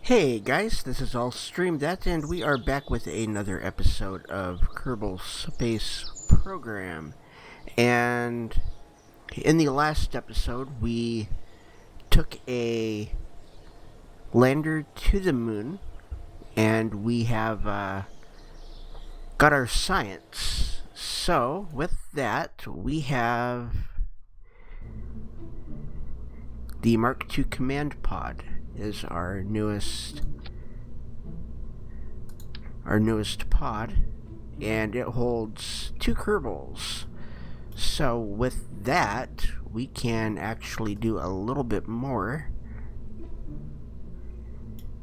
Hey guys, this is All Stream That, and we are back with another episode of Kerbal Space Program. And in the last episode, we took a lander to the moon, and we have got our science. So, with that, we have the Mark II Command Pod is our newest pod, and it holds two Kerbals. So with that, we can actually do a little bit more.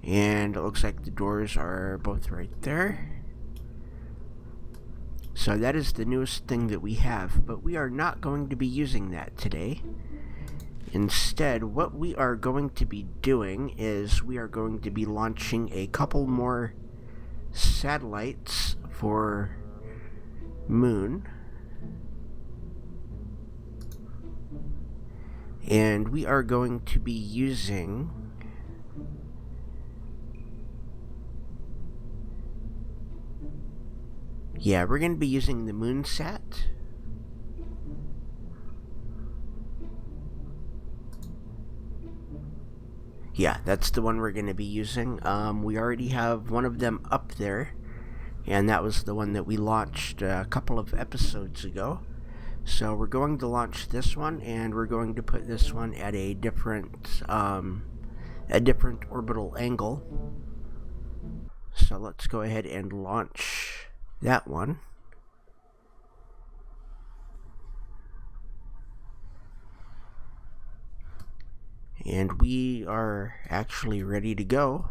And it looks like the doors are both right there. So that is the newest thing that we have, but we are not going to be using that today. Instead, what we are going to be doing is we are going to be launching a couple more satellites for Moon. And we are going to be using we're going to be using the Moonsat. Yeah, that's the one we're going to be using. We already have one of them up there, and that was the one that we launched a couple of episodes ago. So we're going to launch this one, and we're going to put this one at a different orbital angle. So let's go ahead and launch that one. And we are actually ready to go.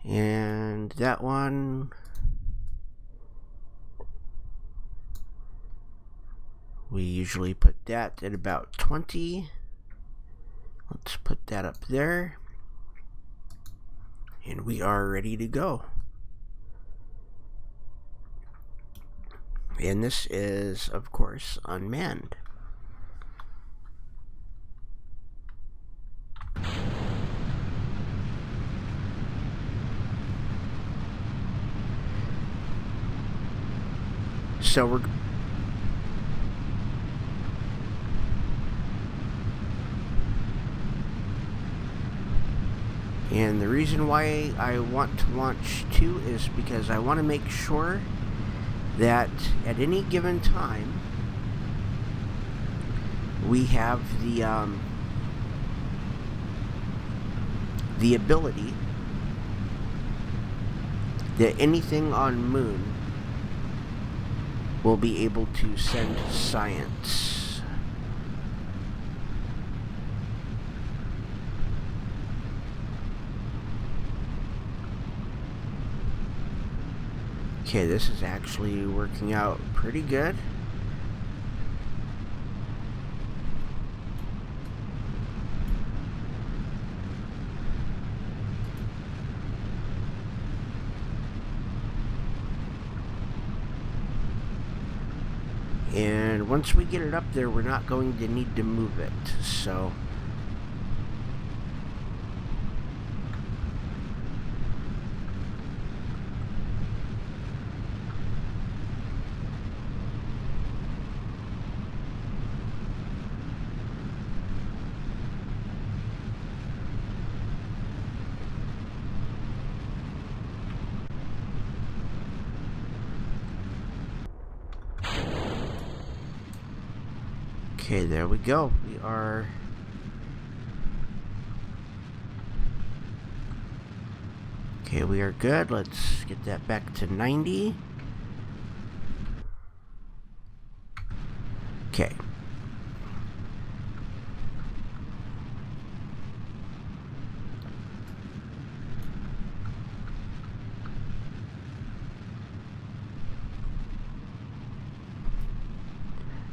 And that one, we usually put that at about 20. Let's put that up there. And we are ready to go. And this is, of course, unmanned. So we're... And the reason why I want to launch two is because I want to make sure that at any given time we have the ability that anything on Moon will be able to send science. Okay, this is actually working out pretty good. And once we get it up there, we're not going to need to move it, so... Okay, there we go. We are... Okay, we are good. Let's get that back to 90. Okay.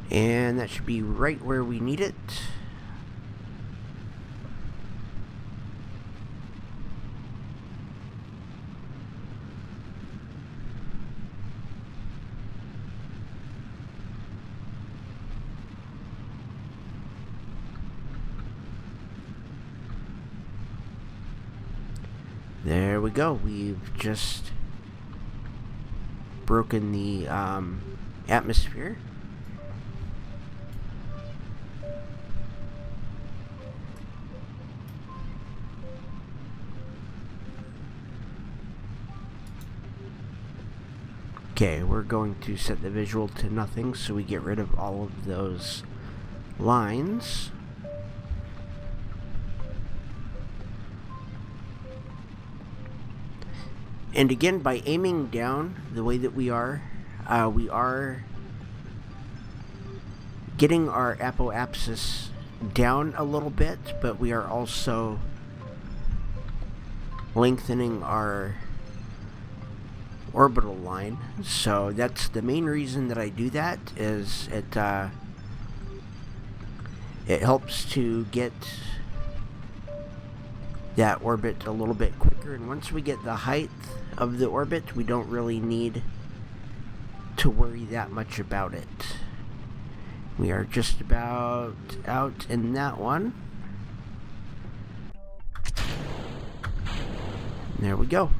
And that should be right where we need it. There we go. We've just broken the atmosphere. Okay, we're going to set the visual to nothing so we get rid of all of those lines. And again, by aiming down the way that we are getting our apoapsis down a little bit, but we are also lengthening our orbital line. So that's the main reason that I do that, is it helps to get that orbit a little bit quicker, and once we get the height of the orbit, we don't really need to worry that much about it. We are just about out in that one. There we go.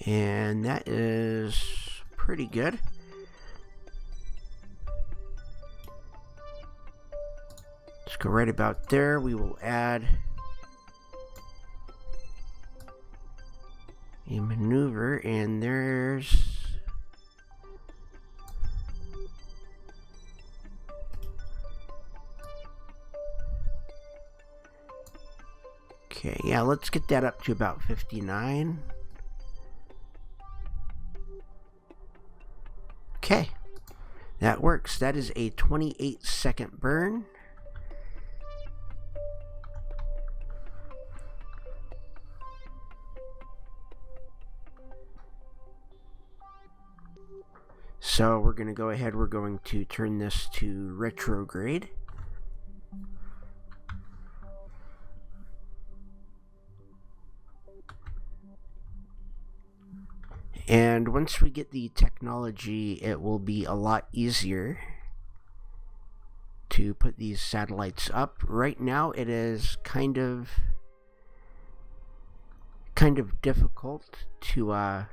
And that is pretty good. Let's go right about there. We will add a maneuver, and there's okay, yeah, let's get that up to about 59. Okay, that works. That is a 28-second burn. So we're going to go ahead, we're going to turn this to retrograde. And once we get the technology, it will be a lot easier to put these satellites up. Right now it is kind of difficult to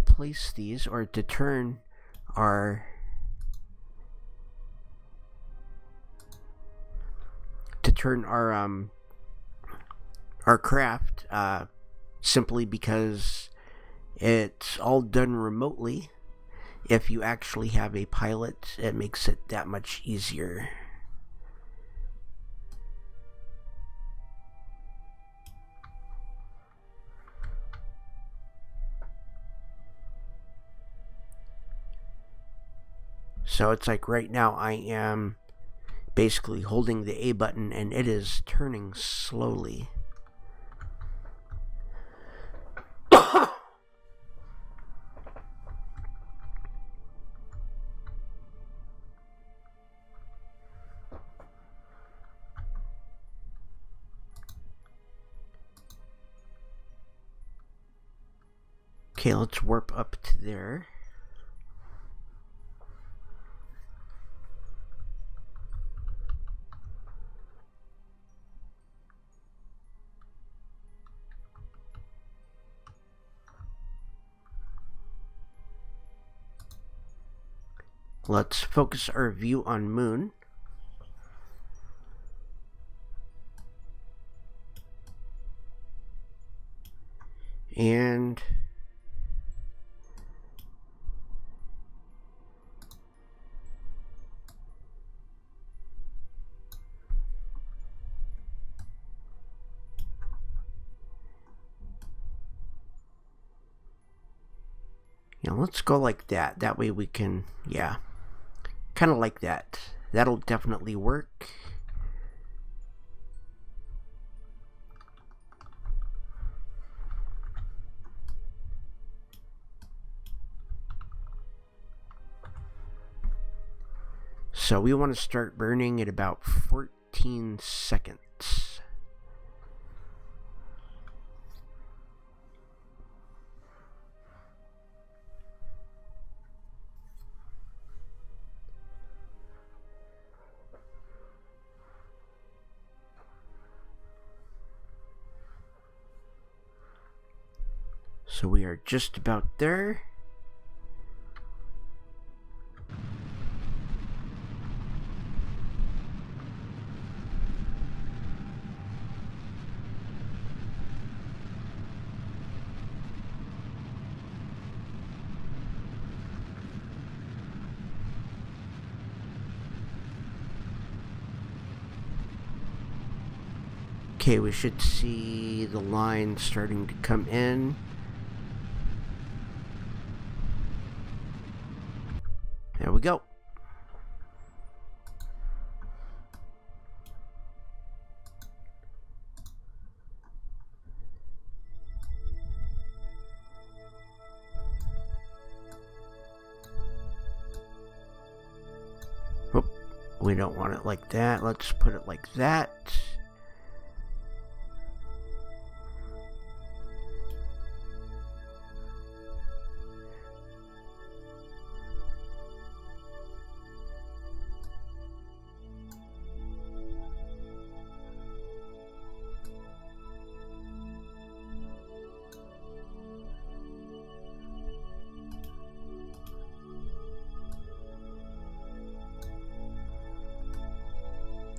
place these, or to turn our our craft, simply because it's all done remotely. If you actually have a pilot, it makes it that much easier. So it's like right now I am basically holding the A button and it is turning slowly. Okay, let's warp up to there. Let's focus our view on Moon. And yeah, let's go like that. That way we can, yeah, kind of like that. That'll definitely work. So we want to start burning at about 14 seconds. So we are just about there. Okay, we should see the line starting to come in. There we go. Oop, we don't want it like that. Let's put it like that.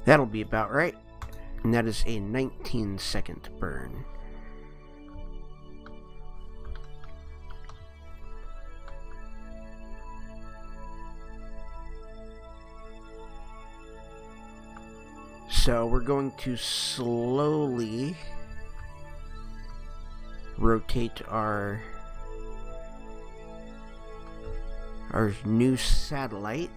That'll be about right. And that is a 19-second burn. So we're going to slowly rotate our new satellite.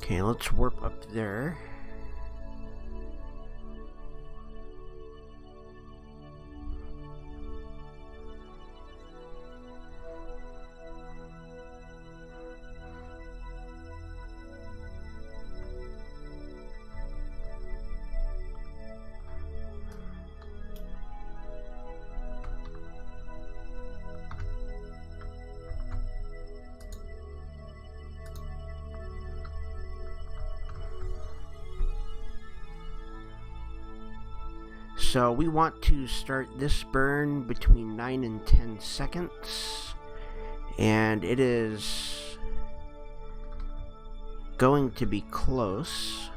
Okay, let's warp up there. So we want to start this burn between 9 and 10 seconds. And it is going to be close.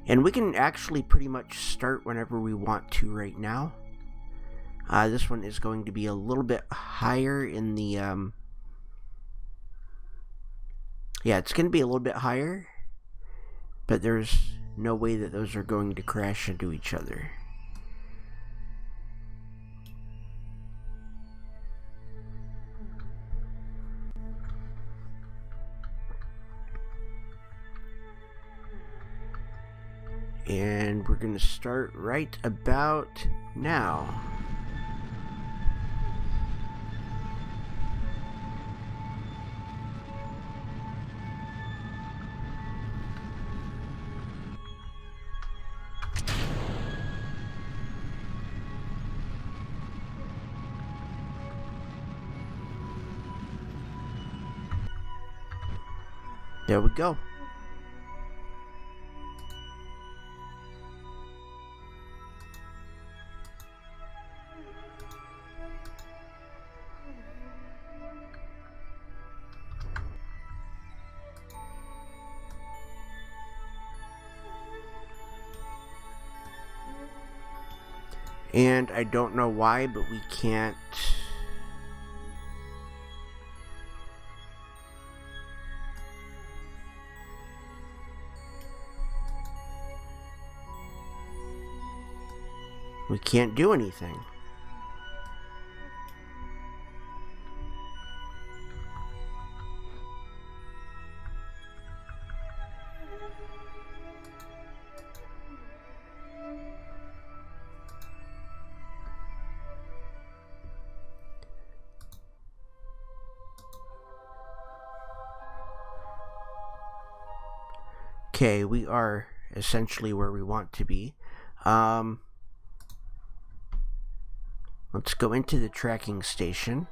And we can actually pretty much start whenever we want to right now. This one is going to be a little bit higher in the... Yeah, it's going to be a little bit higher. But there's no way that those are going to crash into each other. And we're going to start right about now. There we go. And I don't know why, but we can't... We can't do anything. Okay, we are essentially where we want to be. Let's go into the tracking station.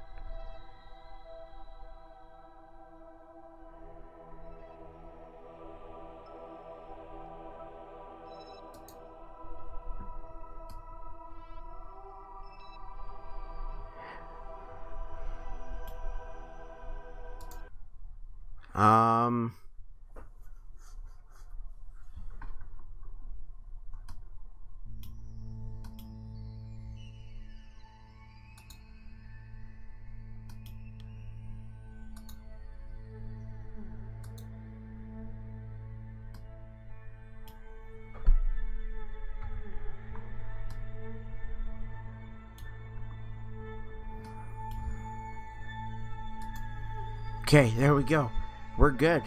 Okay, there we go. We're good.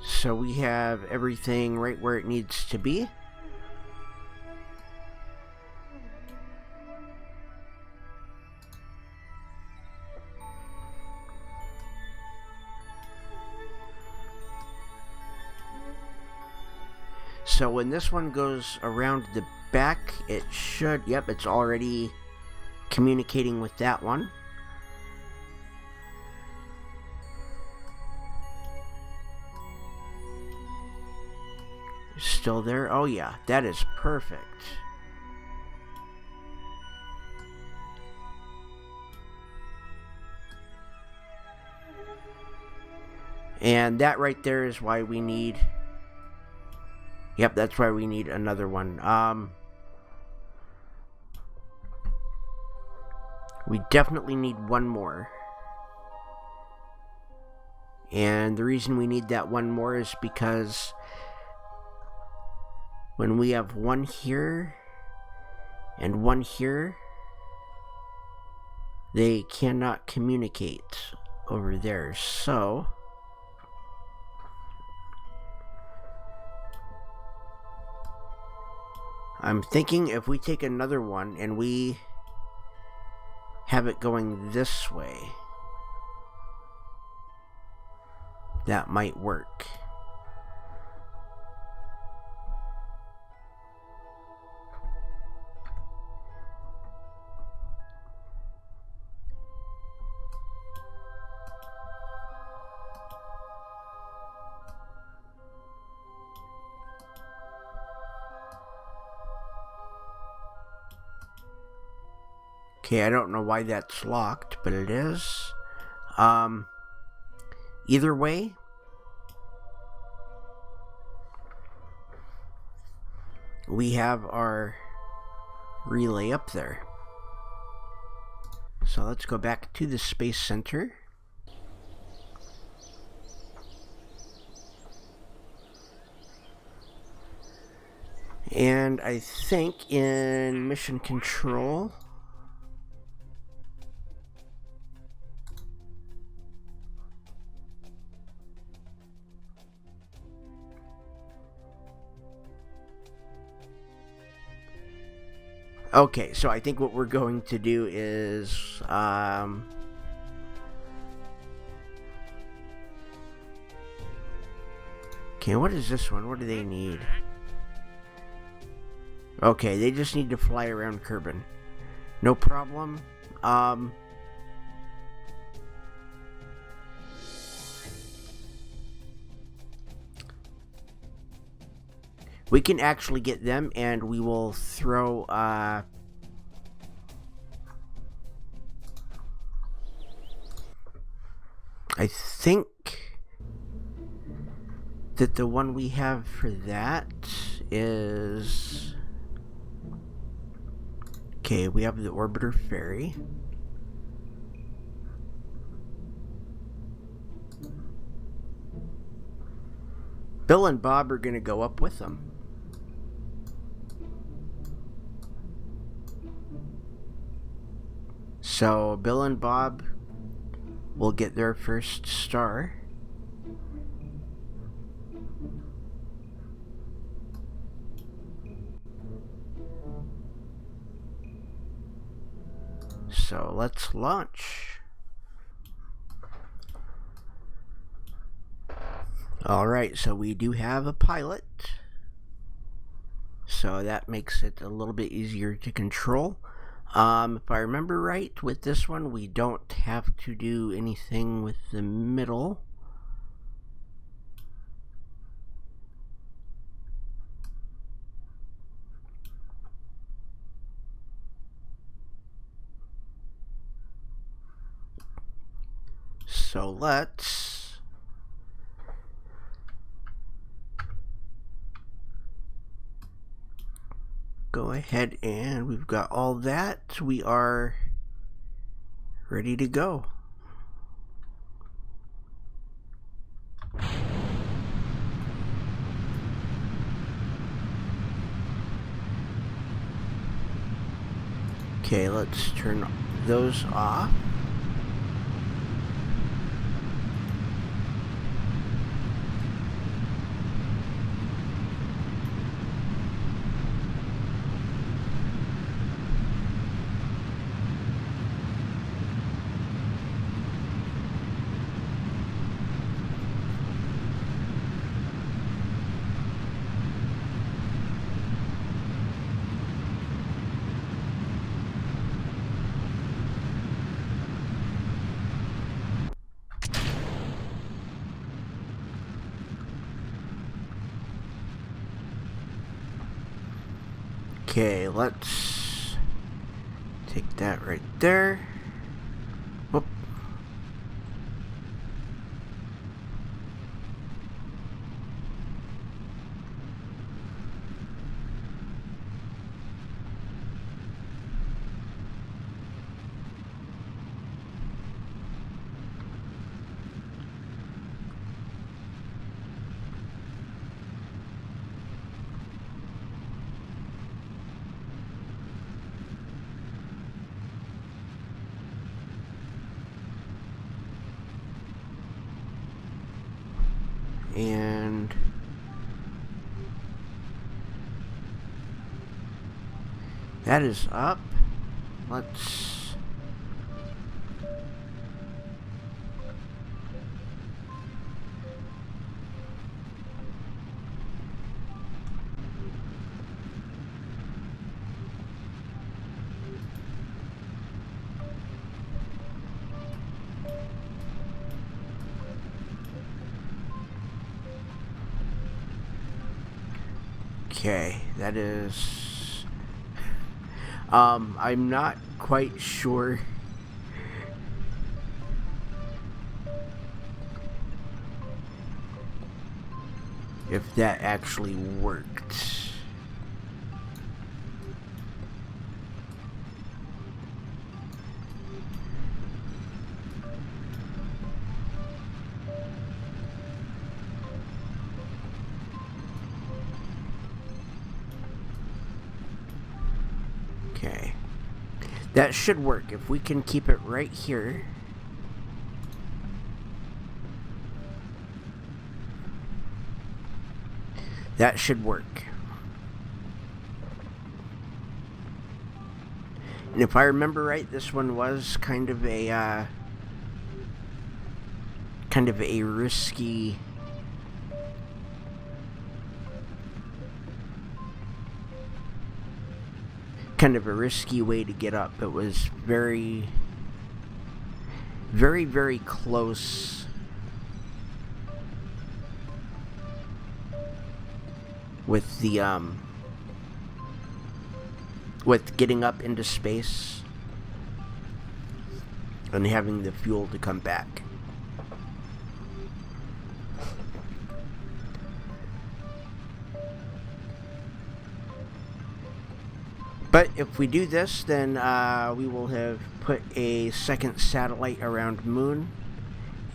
So we have everything right where it needs to be. So when this one goes around the back, it should... Yep, it's already communicating with that one. Still there? Oh yeah, that is perfect. And that right there is why we need... Yep, that's why we need another one. We definitely need one more. And the reason we need that one more is because when we have one here and one here, they cannot communicate over there. So I'm thinking if we take another one and we have it going this way, that might work. Okay, I don't know why that's locked, but it is. Either way, we have our relay up there. So let's go back to the Space Center. And I think in Mission Control... Okay, so I think what we're going to do is, okay, what is this one? What do they need? Okay, they just need to fly around Kerbin. No problem. We can actually get them, and we will throw I think that the one we have for that is... Okay, we have the Orbiter Ferry. Bill and Bob are going to go up with them. So Bill and Bob will get their first star. So let's launch. Alright, so we do have a pilot. So that makes it a little bit easier to control. If I remember right, with this one, we don't have to do anything with the middle. So let's go ahead, and we've got all that. We are ready to go. Okay, let's turn those off. Okay, let's take that right there. Whoop. And that is up. Let's okay, that is I'm not quite sure if that actually worked. Okay. That should work if we can keep it right here. That should work. And if I remember right, this one was kind of a risky way to get up. It was very, very, very close with the with getting up into space and having the fuel to come back. But if we do this, then we will have put a second satellite around Moon,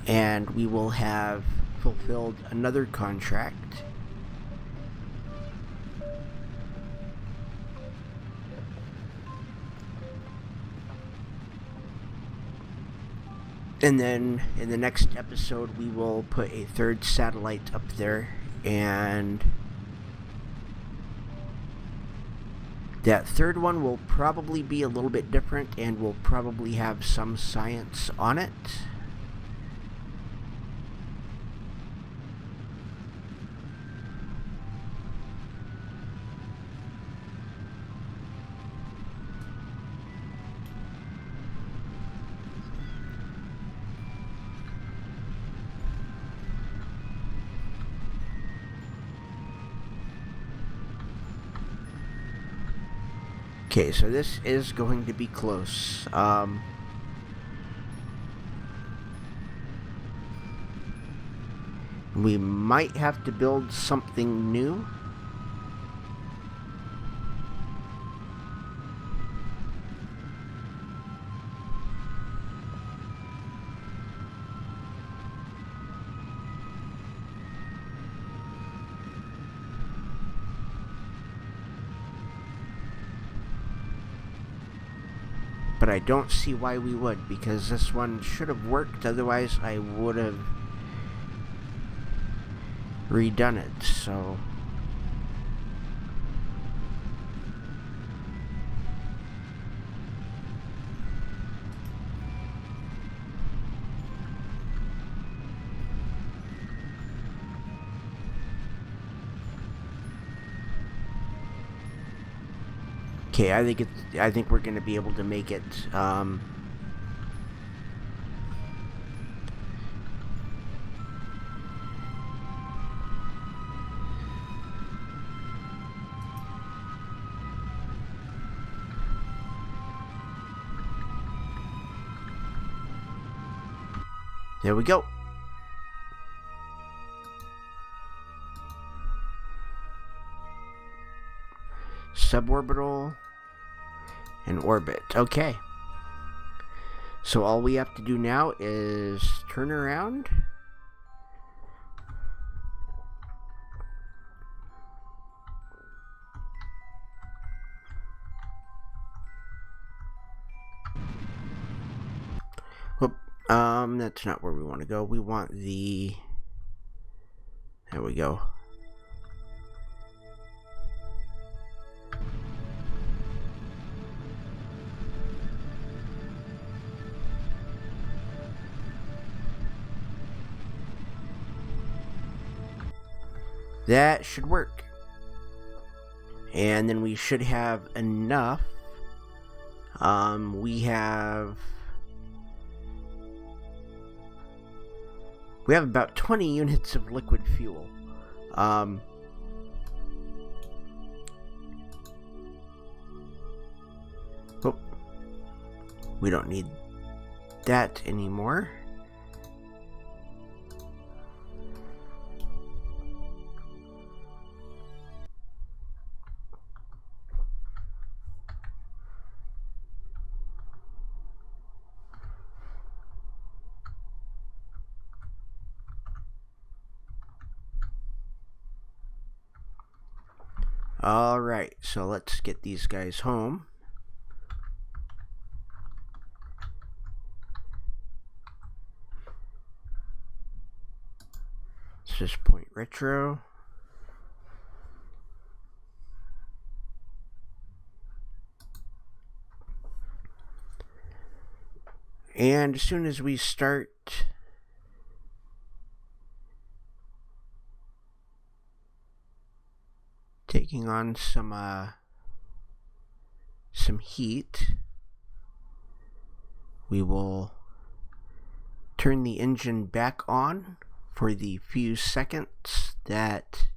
and we will have fulfilled another contract. And then in the next episode, we will put a third satellite up there, and that third one will probably be a little bit different and will probably have some science on it. Okay, so this is going to be close. We might have to build something new. But I don't see why we would, because this one should have worked, otherwise I would have redone it, so... Okay, I think we're gonna be able to make it. There we go. Suborbital and orbit. Okay. So all we have to do now is turn around. Whoop. That's not where we want to go. We want the... There we go. That should work. And then we should have enough. We have about 20 units of liquid fuel. Oh, we don't need that anymore. Alright, so let's get these guys home. Let's just point retro. And as soon as we start taking on some heat, we will turn the engine back on for the few seconds that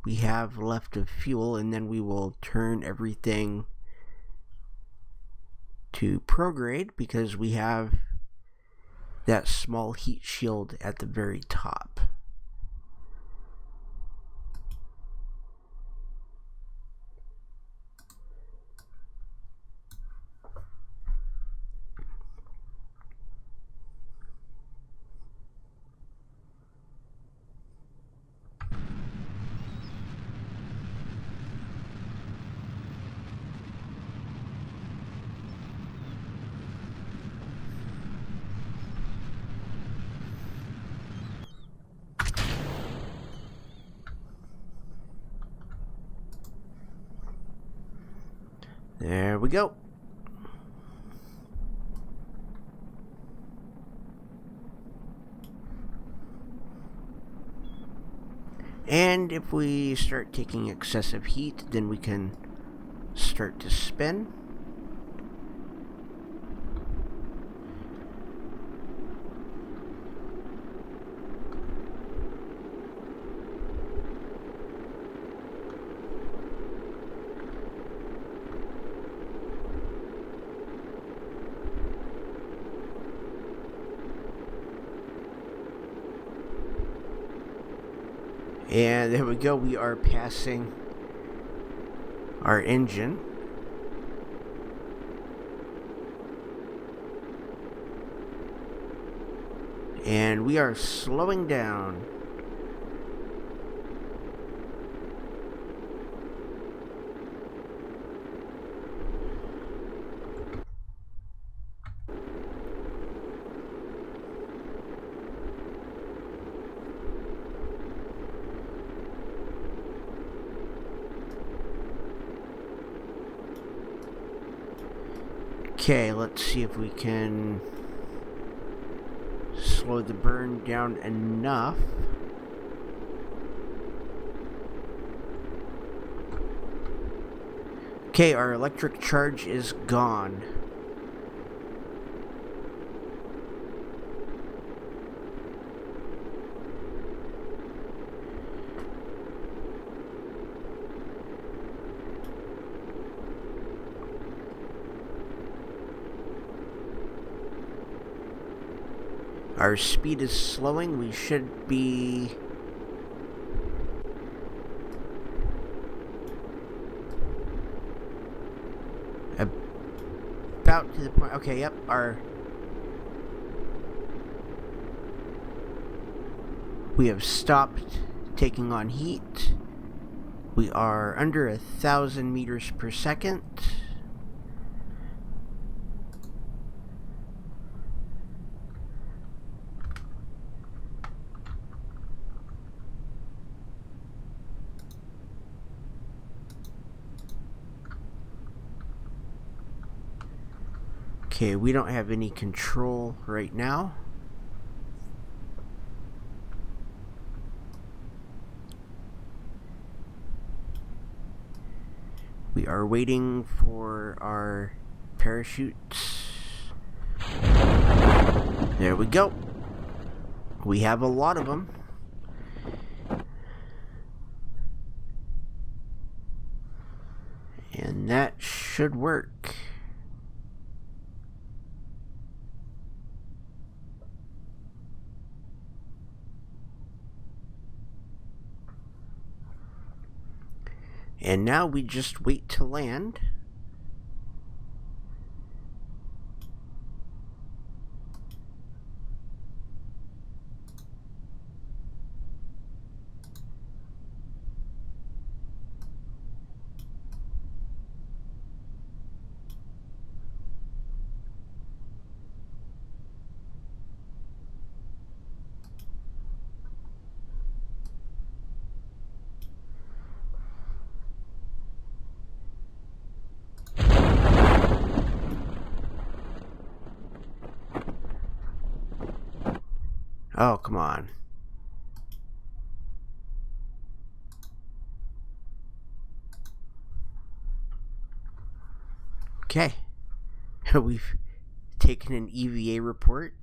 we have left of fuel, and then we will turn everything to prograde because we have that small heat shield at the very top. There we go. And if we start taking excessive heat, then we can start to spin. And there we go, we are passing our engine. And we are slowing down. Okay, let's see if we can slow the burn down enough. Okay, our electric charge is gone. Our speed is slowing. We should be about to the point. Okay, yep, we have stopped taking on heat. We are under 1,000 meters per second. Okay, we don't have any control right now. We are waiting for our parachutes. There we go. We have a lot of them. And that should work. And now we just wait to land. Oh, come on. Okay. We've taken an EVA report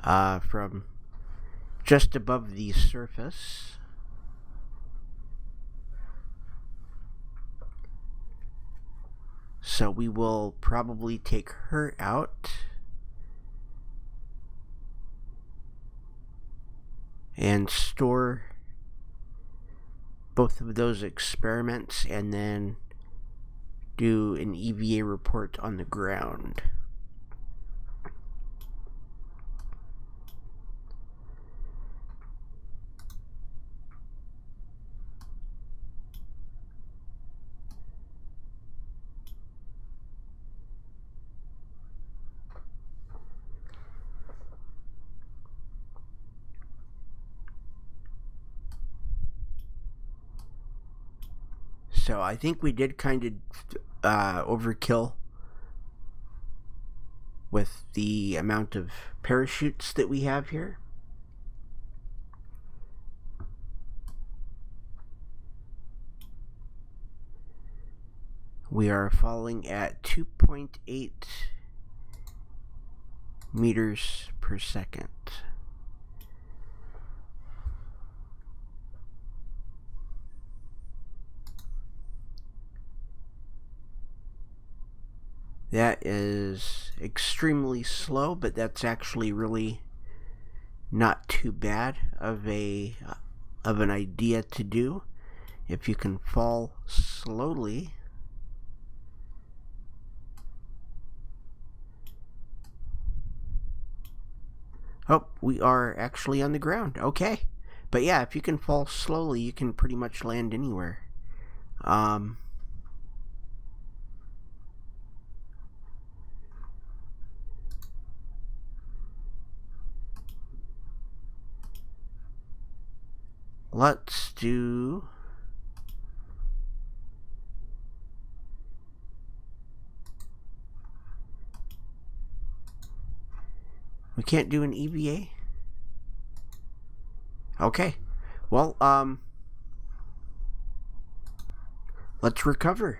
from just above the surface. So we will probably take her out. And store both of those experiments and then do an EVA report on the ground. So I think we did kind of overkill with the amount of parachutes that we have here. We are falling at 2.8 meters per second. That is extremely slow, but that's actually really not too bad of an idea to do. If you can fall slowly, oh, we are actually on the ground. Okay, but yeah, if you can fall slowly, you can pretty much land anywhere. Let's do... We can't do an EVA? Okay. Well, let's recover.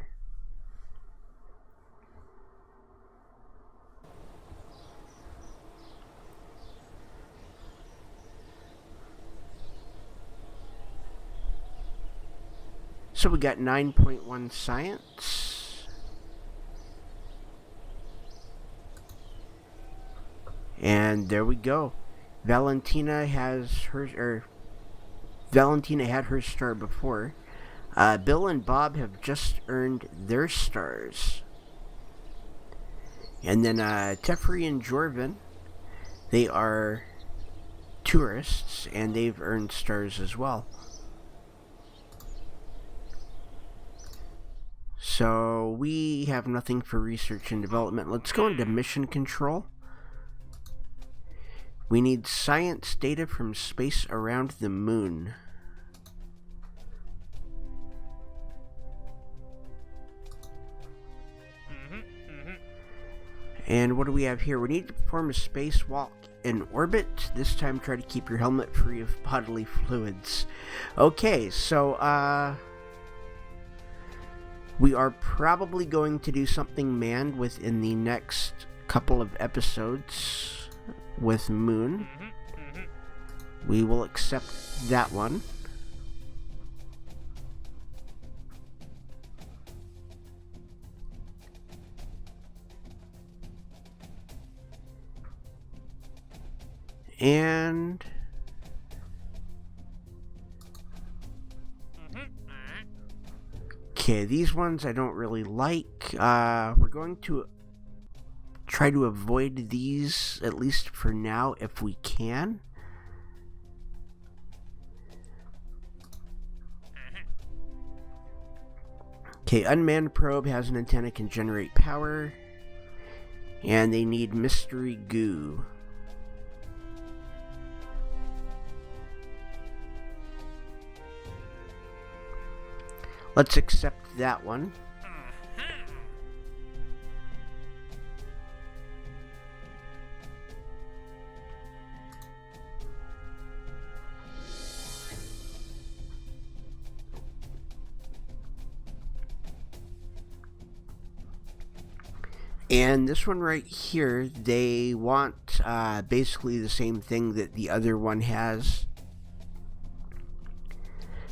So we got 9.1 science. And there we go. Valentina had her star before. Bill and Bob have just earned their stars. And then Teferi and Jorvin, they are tourists, and they've earned stars as well. So we have nothing for research and development. Let's go into mission control. We need science data from space around the moon. And what do we have here? We need to perform a spacewalk in orbit. This time try to keep your helmet free of bodily fluids. Okay, so we are probably going to do something manned within the next couple of episodes with Moon. We will accept that one. And okay, these ones I don't really like. We're going to try to avoid these, at least for now, if we can. Okay, unmanned probe has an antenna, can generate power. And they need mystery goo. Let's accept that one. And this one right here, they want basically the same thing that the other one has.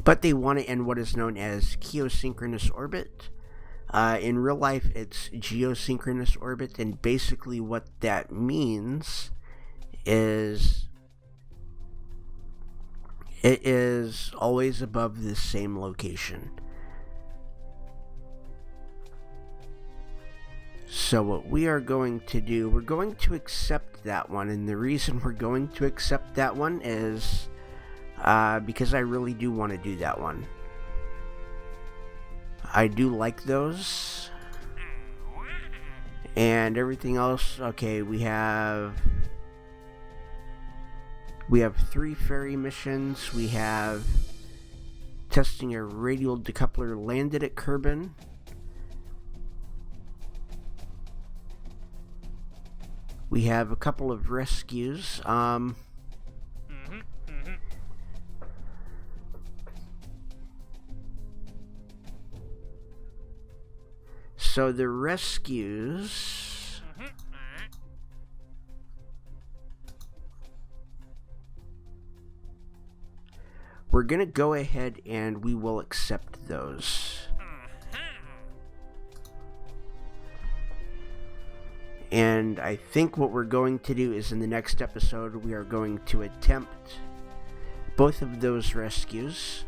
But they want it in what is known as geosynchronous orbit. In real life, it's geosynchronous orbit, and basically what that means is it is always above the same location. So what we are going to do, we're going to accept that one, and the reason we're going to accept that one is because I really do want to do that one. I do like those. And everything else, okay, we have 3 ferry missions. We have testing a radial decoupler landed at Kerbin. We have a couple of rescues. So the rescues, we're going to go ahead and we will accept those. And I think what we're going to do is in the next episode, we are going to attempt both of those rescues.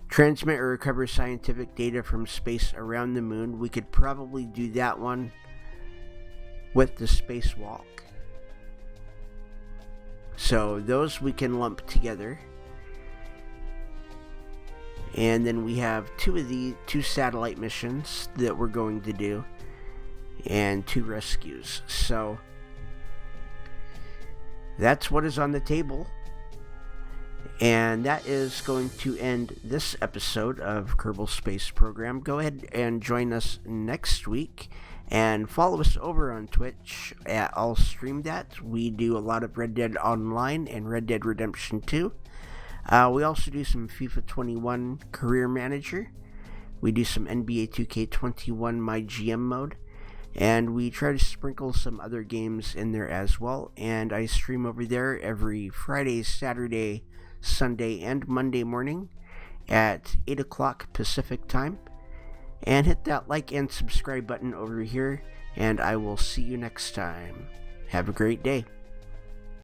Transmit or recover scientific data from space around the moon. We could probably do that one with the spacewalk. So those we can lump together. And then we have 2 satellite missions that we're going to do. And 2 rescues. So that's what is on the table. And that is going to end this episode of Kerbal Space Program. Go ahead and join us next week. And follow us over on Twitch at I'll Stream That. We do a lot of Red Dead Online and Red Dead Redemption 2. We also do some FIFA 21 Career Manager. We do some NBA 2K21 My GM mode. And we try to sprinkle some other games in there as well. And I stream over there every Friday, Saturday, Sunday, and Monday morning at 8 o'clock Pacific time. And hit that like and subscribe button over here. And I will see you next time. Have a great day.